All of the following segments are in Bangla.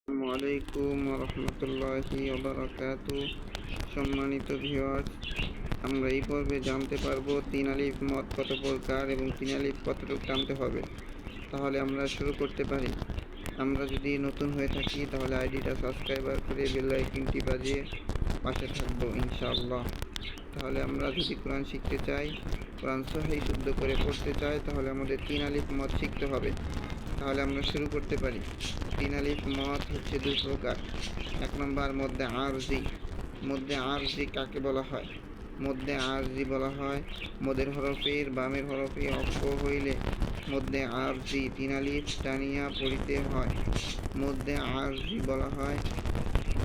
আসসালামু আলাইকুম রহমতুল্লাহি সম্মানিত ভিউয়ার্স, আমরা এই পর্বে জানতে পারবো তিন আলিফ মদ কত প্রকার এবং তিন আলিফ কতটুকু টানতে হবে। তাহলে আমরা শুরু করতে পারি। আমরা যদি নতুন হয়ে থাকি তাহলে আইডিটা সাবস্ক্রাইবার করে বেল আইকনটি বাজিয়ে পাশে থাকবো ইনশাআল্লাহ। তাহলে আমরা যদি কোরআন শিখতে চাই, কোরআন সহিহ শুদ্ধ করে পড়তে চাই, তাহলে আমাদের তিন আলিফ মদ শিখতে হবে। তাহলে আমরা শুরু করতে পারি। তিন আলিফ মদ হচ্ছে দুই প্রকার। এক নম্বর মধ্যে আরজি। মধ্যে আরজি কাকে বলা হয়? মধ্যে আরজি বলা হয় মদের হরফের বামের হরফে অক্ষ হইলে মধ্যে আরজি তিন আলিফ টানিয়া পড়িতে হয়। মধ্যে আরজি বলা হয়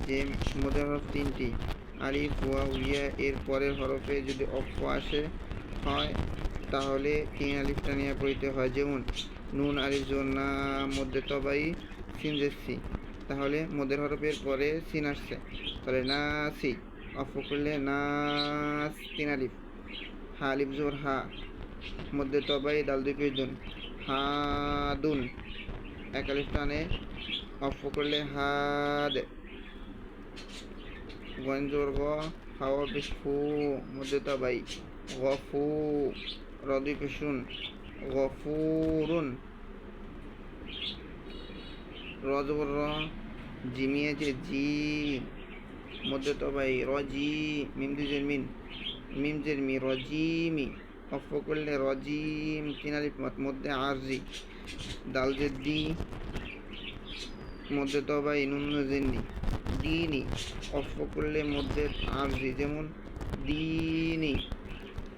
যে মদের হরফ তিনটি, আলিফ ওয়া ইয়া, এর পরের হরফে যদি অক্ষ আসে হয় তাহলে তিন আলিফ টানিয়া পড়িতে হয়। যেমন নুন আলিফ জোর না মধ্যে তবাই সিন জেসি, তাহলে মদের হরফের পরে সিন আসছে, তাহলে নাসি। অফ করলে নাস তিন আলিফ। হা আলিফ জোর হা মধ্যে তবাই দাল দুই পেজন হাদুন, এক আলিফ টানে অফ করলে হাদ। গন জোর গ হাওয়া পেশ ফু মধ্যে তবাই গফু, র দুই পেশুন গফুরুন। রজবর র জিমিয়ে যে জি মধ্যে তবাই রজি, মিম দুজের মিন মিম জের মি রজিমি, অফ করলে রজিম তিন আলিফ মধ্যে আরজি। দাল যে দি মধ্যে তবাই নুন জেননি দিনি, অফ করলে মধ্যে আরজি। যেমন দিনি।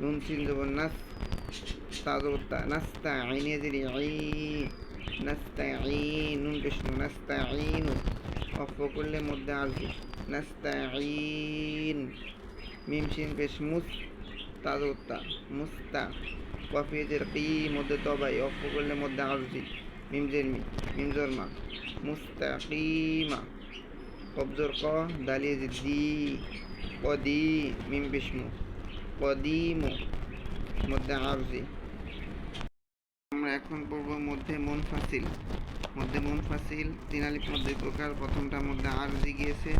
নুন সিন জবর নাস, তাজবতা নাস্তা আইনে জেরি আই নাস্তাঈন, নুন পেশনু নাস্তাঈনু, অফ করলে মধ্যে আরজি নাস্তাঈন। মিম শিন পেশ মুস, তাজবতা মুস্তা, ওয়াফিজের কি মধ্যে তবাই অফ করলে মধ্যে আরজি মিম জের মি মিম জোর মা মুস্তাকিমা। কবজর ক দালিয়ে যে দি কদি, মিম পেশমু কদিমু মধ্যে আরজি। আমরা এখন পড়ব মধ্যে মুনফাসিল। মধ্যে মুনফাসিল তিন আলিফ মধ্যে প্রকার। প্রথমটা মধ্যে আরজি গিয়েছে,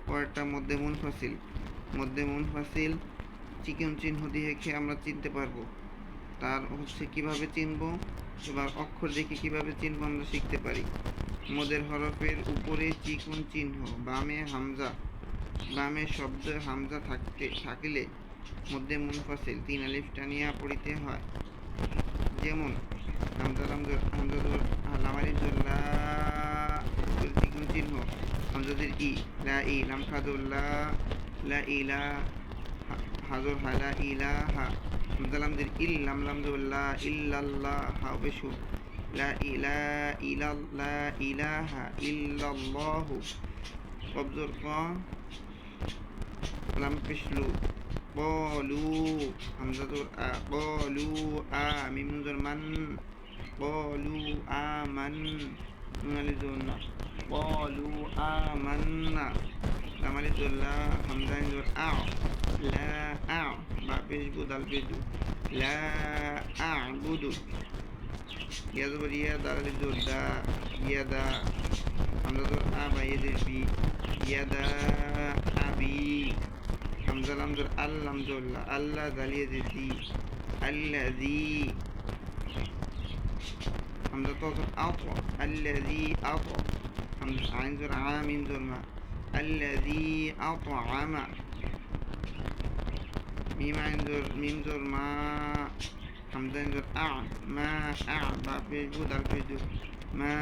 পরেরটা মধ্যে মুনফাসিল। মধ্যে মুনফাসিল চিকন চিহ্ন দিয়ে আমরা চিনতে পারবো। তার হচ্ছে কিভাবে চিনবো, এবার অক্ষর দেখে কিভাবে চিনবো আমরা শিখতে পারি। মদের হরফের উপরে চিকন চিহ্ন, বামে হামজা, বামে শব্দ হামজা থাকিলে মধ্যে মুনফাসিল তিন আলিফ টানিয়া পড়িতে হয়। যেমন হামজা লামারি জোল্লা চিকন চিহ্ন হামজাদের ই লা ই লাম খাজুল্লা লা ইলা হাজর হালা ইলাহা, হামজা লামদের ইল লাম লামজুল্লা ইল্লাল্লাহ হা বেশু লা ইলাহা ইল্লাল্লাহু। কবজর ক লাম পেশলু কলু, হামজা জোর আ কলু আ, মিম জোর মান কলু আমান, নুন আলিফ জোর না কলু আমান্না, লাম আলিফ জোর লা, হামজা জোর আ লা আ, বা পেশ বু দাল পেশ দু লা আ'বুদু। ইয়া জবর ইয়া, দাল আলিফ জোর দা ইয়াদা, হামজা জোর আ বা ইয়েদের বি ইয়াদা আবি। হামজা লাম জোর আল লাম জোর লা আল্লাহ দালিয়ে যে দি আল্লাযী। হামজা তো জোর আত আল্লাযী আত, হামজা আইন জোর আ মিম জোর মা আল্লাযী আত'আমা। মিম আইন জোর মিম জোর মা, হামজা জোর আ মা আ, বা পেশ বু দাল পেশ দু মা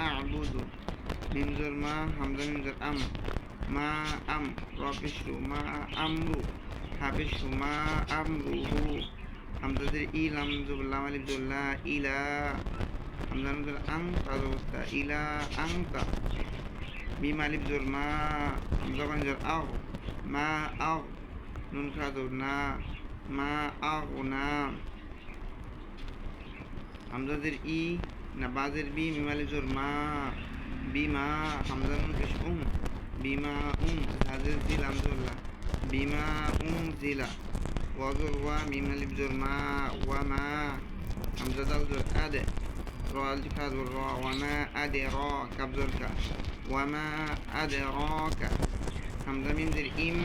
আ'বুদু। মিম জোর মা, হামজা মিম জোর আম মা আম, র পেশরু মা আমরু, হা পেশরু মা আমরুহু। হামজাদের ই লাম জোর লাম আলিফ জোর লা ইলা, হামজা লাম জোর আং তাজবতা ইলা আংতা। মিম আলিফ জোর মা, হামজা কান জোর আও মা আও, নুন খা জোর না মা আগুনা। হামজাদের ই না বাজের বি, মিম আলিফ জোর মা বিমা, হামজা নুন পেশ বিমা হাজের জি লাম জোর লা বিমা জিলা। ওয়াজর ওয়া, মিম আলিফ জোর মা ওয়া মা, হামজা দাল জোর আদে, র আলিফ খা জোর র ওয়া মা আদে র, কাব জোর কা ওয়ামা আদরাকা হামজা মিম জের ইম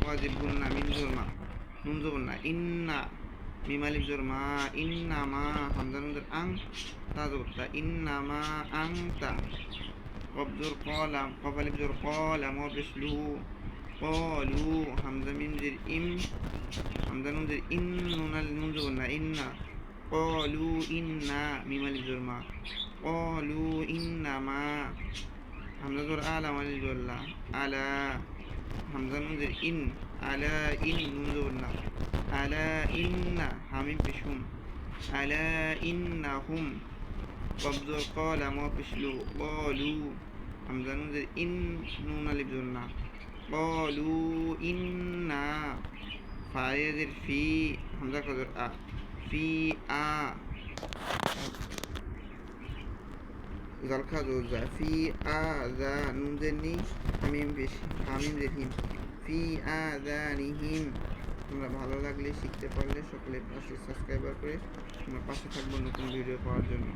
ওয়াজিব গুন্না মিম জোর মা নুন জবর না ইন্না মিম আলিফ জোর মা ইন্নামা হামজা নুন জের আং তা জবর তা ইন্নামা আংতা কফ জোর কলাম কফ আলিফ জোর কলাম ওয়া পেশ লু কলু হামজা মিম জের ইম হামজা নুন জের ইন নুন জবর না ইন্না কলু ইন্না মিম আলিফ জোর মা কলু ইন্নামা হামজা জোর আলা মালিফ জোর লা আলা হামজা নুন জের ইন আলা ইন নুন জবর না আলা ইন্না হামিম পেশ হুম আলা ইন্নাহুম কফ জোর কলাম ওয়া পেশ লু কলু হামজা নুন জের ইন নুন আলিফ জোর না কলু ইন্না ফায়েজের ফি হামজা কজর আ ফি আ জলখা জোজা ফি আ জা নুন জের নি হামিম বেশি হামিম জের হিম ফি আ জা নিহিম তোমরা ভালো লাগলে শিখতে পারলে সকলে পাশে সাবস্ক্রাইবার করে তোমরা পাশে থাকবো নতুন ভিডিও পাওয়ার জন্য।